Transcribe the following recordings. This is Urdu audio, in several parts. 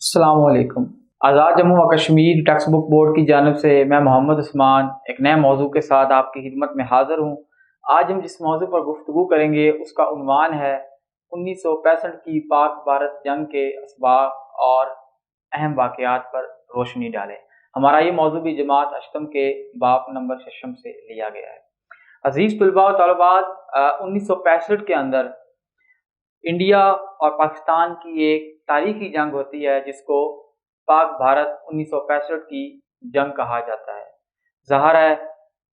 السلام علیکم۔ آزاد جموں و کشمیر ٹیکسٹ بک بورڈ کی جانب سے میں محمد عثمان ایک نئے موضوع کے ساتھ آپ کی خدمت میں حاضر ہوں۔ آج ہم جس موضوع پر گفتگو کریں گے اس کا عنوان ہے 1965 کی پاک بھارت جنگ کے اسباب اور اہم واقعات پر روشنی ڈالیں۔ ہمارا یہ موضوع بھی جماعت اشتم کے باب نمبر 6 سے لیا گیا ہے۔ عزیز طلباء و طالبات، 1965 کے اندر انڈیا اور پاکستان کی ایک تاریخی جنگ ہوتی ہے جس کو پاک بھارت 1965 کی جنگ کہا جاتا ہے۔ ظاہر ہے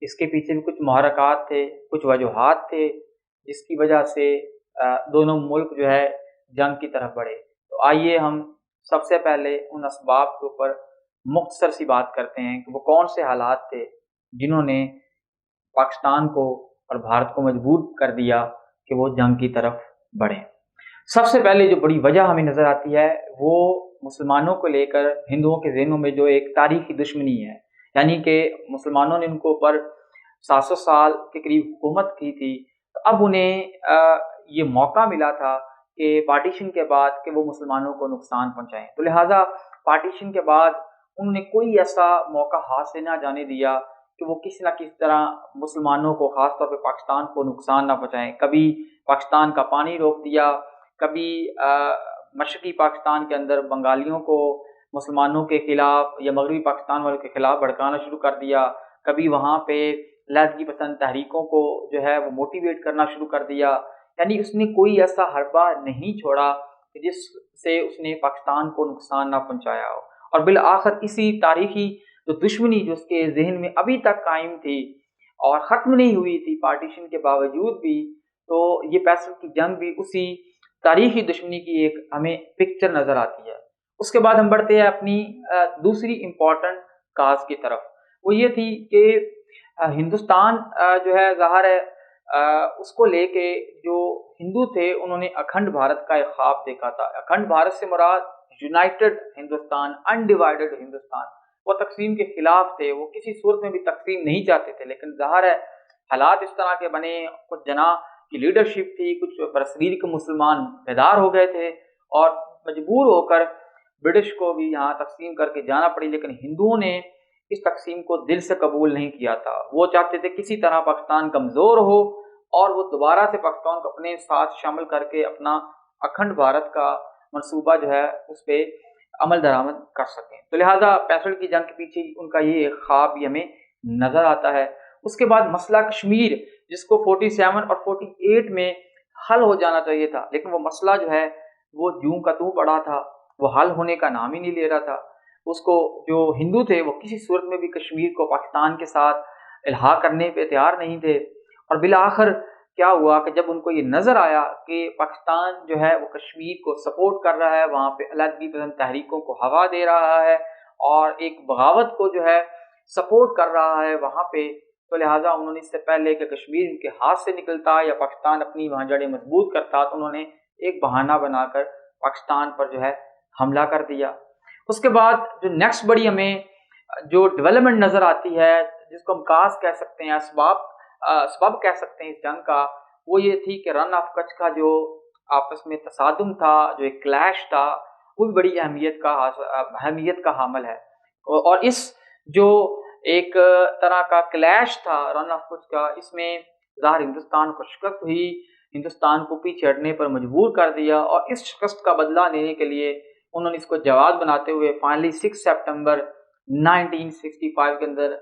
اس کے پیچھے بھی کچھ محرکات تھے، کچھ وجوہات تھے جس کی وجہ سے دونوں ملک جو ہے جنگ کی طرف بڑھے۔ تو آئیے ہم سب سے پہلے ان اسباب کے اوپر مختصر سی بات کرتے ہیں کہ وہ کون سے حالات تھے جنہوں نے پاکستان کو اور بھارت کو مجبور کر دیا کہ وہ جنگ کی طرف بڑھیں۔ سب سے پہلے جو بڑی وجہ ہمیں نظر آتی ہے وہ مسلمانوں کو لے کر ہندوؤں کے ذہنوں میں جو ایک تاریخی دشمنی ہے، یعنی کہ مسلمانوں نے ان کو اوپر 700 سال کے قریب حکومت کی تھی، تو اب انہیں یہ موقع ملا تھا کہ پارٹیشن کے بعد کہ وہ مسلمانوں کو نقصان پہنچائیں، تو لہٰذا پارٹیشن کے بعد انہوں نے کوئی ایسا موقع ہاتھ سے نہ جانے دیا کہ وہ کسی نہ کسی طرح مسلمانوں کو، خاص طور پہ پاکستان کو نقصان نہ پہنچائیں۔ کبھی پاکستان کا پانی روک دیا، کبھی مشرقی پاکستان کے اندر بنگالیوں کو مسلمانوں کے خلاف یا مغربی پاکستان والوں کے خلاف بھڑکانا شروع کر دیا، کبھی وہاں پہ علیحدگی پسند تحریکوں کو جو ہے وہ موٹیویٹ کرنا شروع کر دیا۔ یعنی اس نے کوئی ایسا حربہ نہیں چھوڑا کہ جس سے اس نے پاکستان کو نقصان نہ پہنچایا ہو، اور بالآخر اسی تاریخی جو دشمنی جو اس کے ذہن میں ابھی تک قائم تھی اور ختم نہیں ہوئی تھی پارٹیشن کے باوجود بھی، تو یہ 65 کی جنگ بھی اسی تاریخی دشمنی کی ایک ہمیں پکچر نظر آتی ہے۔ اس کے بعد ہم بڑھتے ہیں اپنی دوسری امپورٹنٹ کاز کی طرف، وہ یہ تھی کہ ہندوستان جو ہے ظاہر ہے اس کو لے کے جو ہندو تھے انہوں نے اکھنڈ بھارت کا ایک خواب دیکھا تھا۔ اکھنڈ بھارت سے مراد یونائٹڈ ہندوستان، انڈیوائیڈڈ ہندوستان۔ وہ تقسیم کے خلاف تھے، وہ کسی صورت میں بھی تقسیم نہیں چاہتے تھے، لیکن ظاہر ہے حالات اس طرح کے بنے، کچھ جناح کی لیڈرشپ تھی، کچھ برصغیر کے مسلمان بیدار ہو گئے تھے اور مجبور ہو کر برٹش کو بھی یہاں تقسیم کر کے جانا پڑی، لیکن ہندوؤں نے اس تقسیم کو دل سے قبول نہیں کیا تھا۔ وہ چاہتے تھے کسی طرح پاکستان کمزور ہو اور وہ دوبارہ سے پاکستان کو اپنے ساتھ شامل کر کے اپنا اکھنڈ بھارت کا منصوبہ جو ہے اس پہ عمل درآمد کر سکیں۔ تو لہٰذا 65 کی جنگ کے پیچھے ان کا یہ خواب بھی ہمیں نظر آتا ہے۔ اس کے بعد مسئلہ کشمیر، جس کو 47 اور 48 میں حل ہو جانا چاہیے تھا، لیکن وہ مسئلہ جو ہے وہ جوں کا توں پڑا تھا، وہ حل ہونے کا نام ہی نہیں لے رہا تھا۔ اس کو جو ہندو تھے وہ کسی صورت میں بھی کشمیر کو پاکستان کے ساتھ الحاق کرنے پہ تیار نہیں تھے، اور بالآخر کیا ہوا کہ جب ان کو یہ نظر آیا کہ پاکستان جو ہے وہ کشمیر کو سپورٹ کر رہا ہے، وہاں پہ علیحدگی پسند تحریکوں کو ہوا دے رہا ہے اور ایک بغاوت کو جو ہے سپورٹ کر رہا ہے وہاں پہ، تو لہٰذا انہوں نے اس سے پہلے کہ کشمیر ان کے ہاتھ سے نکلتا یا پاکستان اپنی وہاں جڑیں مضبوط کرتا، تو انہوں نے ایک بہانہ بنا کر پاکستان پر جو ہے حملہ کر دیا۔ اس کے بعد جو نیکسٹ بڑی ہمیں جو ڈیولپمنٹ نظر آتی ہے، جس کو ہم کاز کہہ سکتے ہیں، اسباب کہہ سکتے ہیں اس جنگ کا، وہ یہ تھی کہ رن آف کچھ کا جو آپس میں تصادم تھا، جو ایک کلیش تھا، وہ بھی بڑی اہمیت کا حامل ہے، اور اس جو ایک طرح کا کلیش تھا رن آف کچھ کا، اس میں ظاہر ہندوستان کو شکست ہوئی، ہندوستان کو پیچھے ہٹنے پر مجبور کر دیا، اور اس شکست کا بدلہ لینے کے لیے انہوں نے اس کو جواز بناتے ہوئے فائنلی 6 سپٹمبر 1965 کے اندر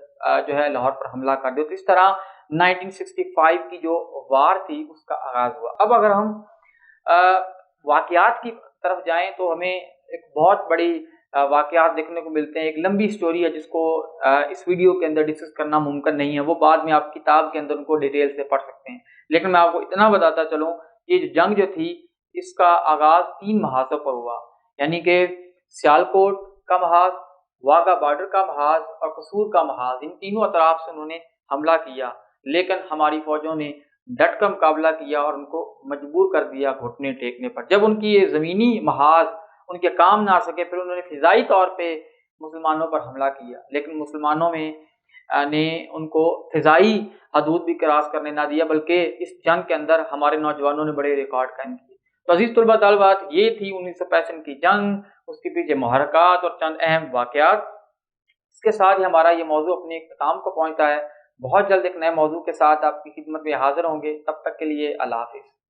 جو ہے لاہور پر حملہ کر دیا۔ تو اس طرح 1965 کی جو وار تھی اس کا آغاز ہوا۔ اب اگر ہم واقعات کی طرف جائیں تو ہمیں ایک بہت بڑی واقعات دیکھنے کو ملتے ہیں۔ ایک لمبی سٹوری ہے جس کو اس ویڈیو کے اندر ڈسکس کرنا ممکن نہیں ہے، وہ بعد میں آپ کتاب کے اندر ان کو ڈیٹیل سے پڑھ سکتے ہیں، لیکن میں آپ کو اتنا بتاتا چلوں کہ یہ جنگ جو تھی اس کا آغاز 3 محاذوں پر ہوا، یعنی کہ سیالکوٹ کا محاذ، واگا بارڈر کا محاذ اور قصور کا محاذ۔ ان تینوں اطراف سے انہوں نے حملہ کیا، لیکن ہماری فوجوں نے ڈٹ کر مقابلہ کیا اور ان کو مجبور کر دیا گھٹنے ٹیکنے پر۔ جب ان کی یہ زمینی محاذ ان کے کام نہ آ سکے، پھر انہوں نے فضائی طور پہ مسلمانوں پر حملہ کیا، لیکن مسلمانوں نے ان کو فضائی حدود بھی کراس کرنے نہ دیا، بلکہ اس جنگ کے اندر ہمارے نوجوانوں نے بڑے ریکارڈ قائم کیے۔ تو عزیز طلباء طالبات، یہ تھی 1965 کی جنگ، اس کے پیچھے محرکات اور چند اہم واقعات۔ اس کے ساتھ ہی ہمارا یہ موضوع اپنے اختتام کو پہنچتا ہے۔ بہت جلد ایک نئے موضوع کے ساتھ آپ کی خدمت میں حاضر ہوں گے، تب تک کے لیے اللہ حافظ۔